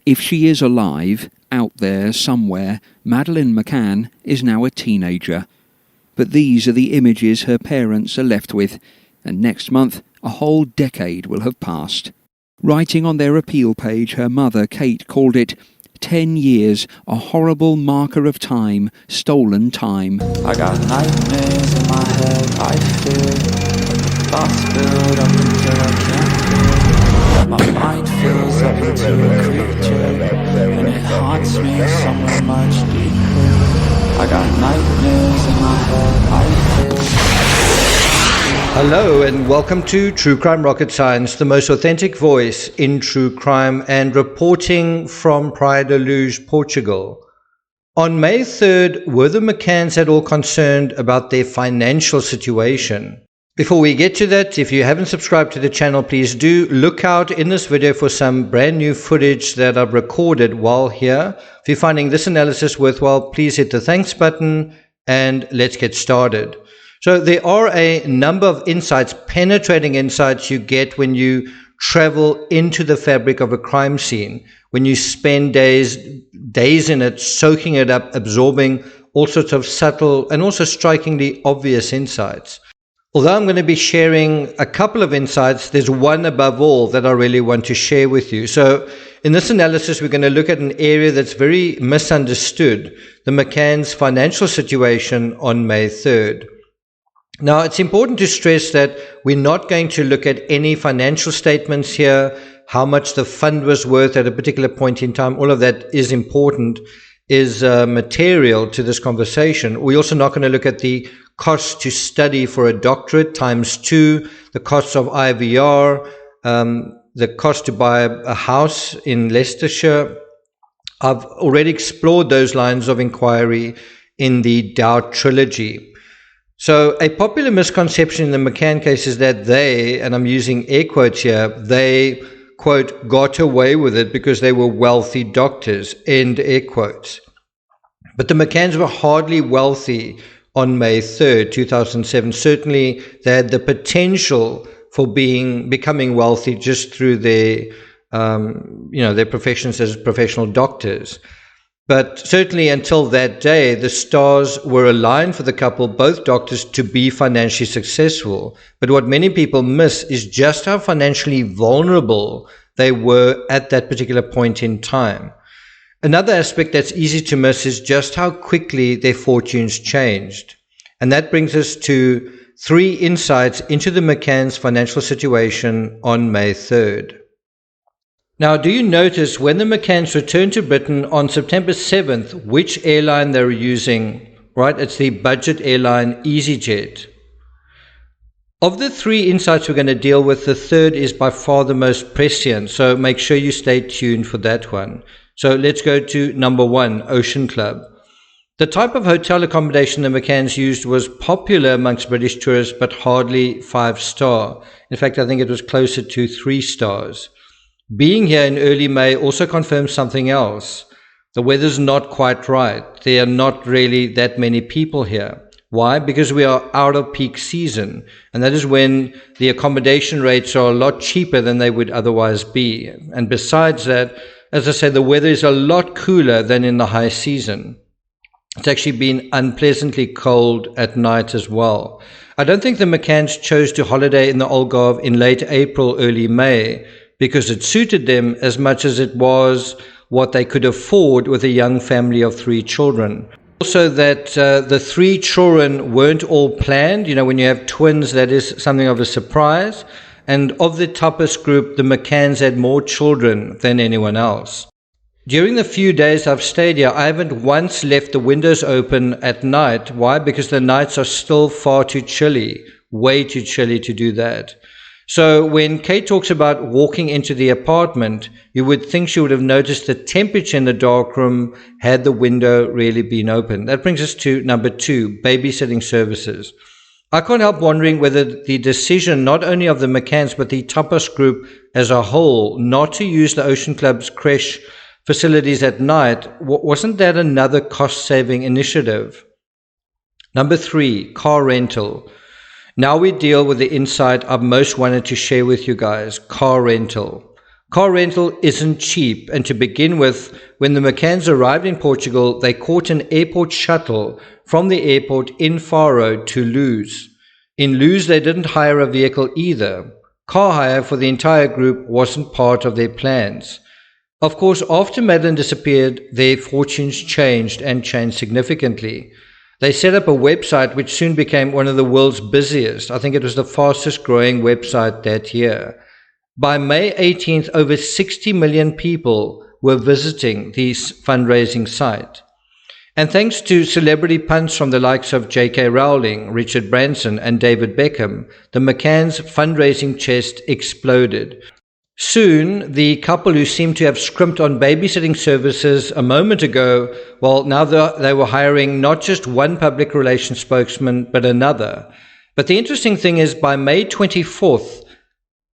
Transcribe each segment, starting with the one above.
If she is alive, out there somewhere, Madeleine McCann is now a teenager. But these are the images her parents are left with, and next month a whole decade will have passed. Writing on their appeal page, her mother, Kate, called it 10 years, a horrible marker of time, stolen time. I got nightmares in my head, I fear thoughts build up until I can't feel. My mind fills up into a creature, and it haunts me somewhere much deeper. I got nightmares in my head, I fear. Hello and welcome to True Crime Rocket Science, the most authentic voice in true crime, and reporting from Praia da Luz, Portugal. On May 3rd, were the McCanns at all concerned about their financial situation? Before we get to that, if you haven't subscribed to the channel, please do look out in this video for some brand new footage that I've recorded while here. If you're finding this analysis worthwhile, please hit the thanks button and let's get started. So there are a number of insights, penetrating insights you get when you travel into the fabric of a crime scene, when you spend days in it, soaking it up, absorbing all sorts of subtle and also strikingly obvious insights. Although I'm going to be sharing a couple of insights, there's one above all that I really want to share with you. So in this analysis, we're going to look at an area that's very misunderstood, the McCanns' financial situation on May 3rd. Now, it's important to stress that we're not going to look at any financial statements here, how much the fund was worth at a particular point in time. All of that is important, is material to this conversation. We're also not going to look at the cost to study for a doctorate ×2, the costs of IVR, the cost to buy a house in Leicestershire. I've already explored those lines of inquiry in the Doubt trilogy. So a popular misconception in the McCann case is that they, and I'm using air quotes here, they, quote, got away with it because they were wealthy doctors, end air quotes. But the McCanns were hardly wealthy on May 3rd, 2007. Certainly they had the potential for becoming wealthy just through their, their professions as professional doctors. But certainly until that day, the stars were aligned for the couple, both doctors, to be financially successful. But what many people miss is just how financially vulnerable they were at that particular point in time. Another aspect that's easy to miss is just how quickly their fortunes changed. And that brings us to 3 insights into the McCanns' financial situation on May 3rd. Now, do you notice when the McCanns returned to Britain on September 7th, which airline they were using? Right, it's the budget airline EasyJet. Of the 3 insights we're going to deal with, the third is by far the most prescient, so make sure you stay tuned for that one. So let's go to number 1, Ocean Club. The type of hotel accommodation the McCanns used was popular amongst British tourists, but hardly 5-star. In fact, I think it was closer to 3 stars. Being here in early May also confirms something else. The weather's not quite right. There are not really that many people here. Why? Because we are out of peak season, and that is when the accommodation rates are a lot cheaper than they would otherwise be. And besides that, as I said, the weather is a lot cooler than in the high season. It's actually been unpleasantly cold at night as well. I don't think the McCanns chose to holiday in the Algarve in late April, early May, because it suited them as much as it was what they could afford with a young family of 3 children. Also that the 3 children weren't all planned. You know, when you have twins, that is something of a surprise. And of the tapas group, the McCanns had more children than anyone else. During the few days I've stayed here, I haven't once left the windows open at night. Why? Because the nights are still far too chilly, way too chilly to do that. So when Kate talks about walking into the apartment, you would think she would have noticed the temperature in the darkroom had the window really been open. That brings us to number 2, babysitting services. I can't help wondering whether the decision not only of the McCanns but the tapas group as a whole not to use the Ocean Club's creche facilities at night, wasn't that another cost-saving initiative? Number 3, car rental. Now we deal with the insight I've most wanted to share with you guys, car rental. Car rental isn't cheap, and to begin with, when the McCanns arrived in Portugal, they caught an airport shuttle from the airport in Faro to Luz. In Luz, they didn't hire a vehicle either. Car hire for the entire group wasn't part of their plans. Of course, after Madeleine disappeared, their fortunes changed and changed significantly. They set up a website which soon became one of the world's busiest. I think it was the fastest growing website that year. By May 18th, over 60 million people were visiting this fundraising site. And thanks to celebrity punts from the likes of J.K. Rowling, Richard Branson, and David Beckham, the McCanns' fundraising chest exploded. Soon, the couple who seemed to have scrimped on babysitting services a moment ago, well, now they were hiring not just one public relations spokesman, but another. But the interesting thing is, by May 24th,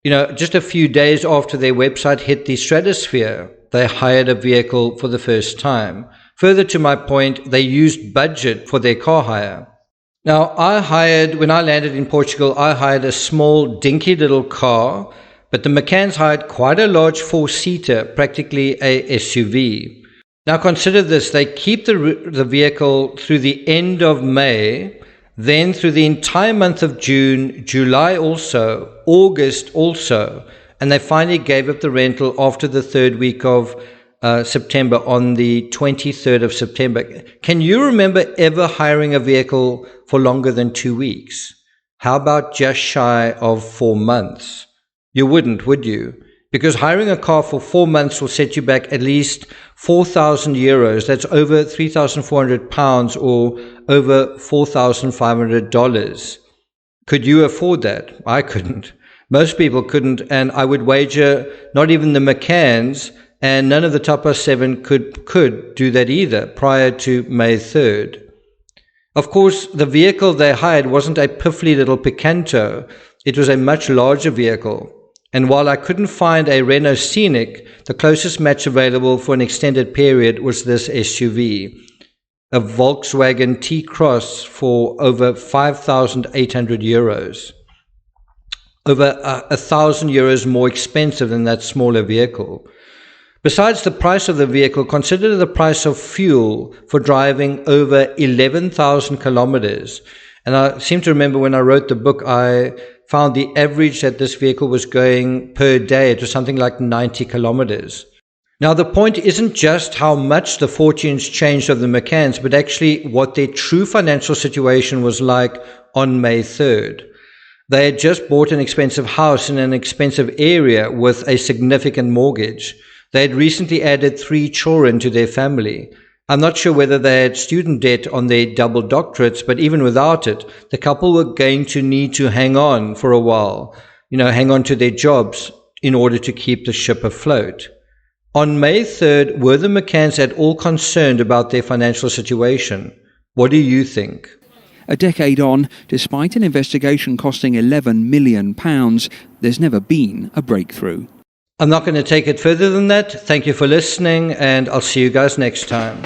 just a few days after their website hit the stratosphere, they hired a vehicle for the first time. Further to my point, they used budget for their car hire. Now, when I landed in Portugal, I hired a small, dinky little car, but the McCanns hired quite a large four-seater, practically a SUV. Now consider this, they keep the vehicle through the end of May, then through the entire month of June, July also, August also, and they finally gave up the rental after the third week of September, on the 23rd of September. Can you remember ever hiring a vehicle for longer than 2 weeks? How about just shy of 4 months? You wouldn't, would you? Because hiring a car for 4 months will set you back at least 4,000 euros. That's over 3,400 pounds or over $4,500. Could you afford that? I couldn't. Most people couldn't, and I would wager not even the McCanns and none of the top 7 could do that either prior to May 3rd. Of course, the vehicle they hired wasn't a piffly little Picanto. It was a much larger vehicle. And while I couldn't find a Renault Scenic, the closest match available for an extended period was this SUV, a Volkswagen T-Cross for over 5,800 euros. Over 1,000 euros more expensive than that smaller vehicle. Besides the price of the vehicle, consider the price of fuel for driving over 11,000 kilometers. And I seem to remember when I wrote the book, I found the average that this vehicle was going per day to something like 90 kilometers. Now, the point isn't just how much the fortunes changed of the McCanns, but actually what their true financial situation was like on May 3rd. They had just bought an expensive house in an expensive area with a significant mortgage. They had recently added 3 children to their family. I'm not sure whether they had student debt on their double doctorates, but even without it, the couple were going to need to hang on for a while, hang on to their jobs in order to keep the ship afloat. On May 3rd, were the McCanns at all concerned about their financial situation? What do you think? A decade on, despite an investigation costing £11 million, there's never been a breakthrough. I'm not going to take it further than that. Thank you for listening, and I'll see you guys next time.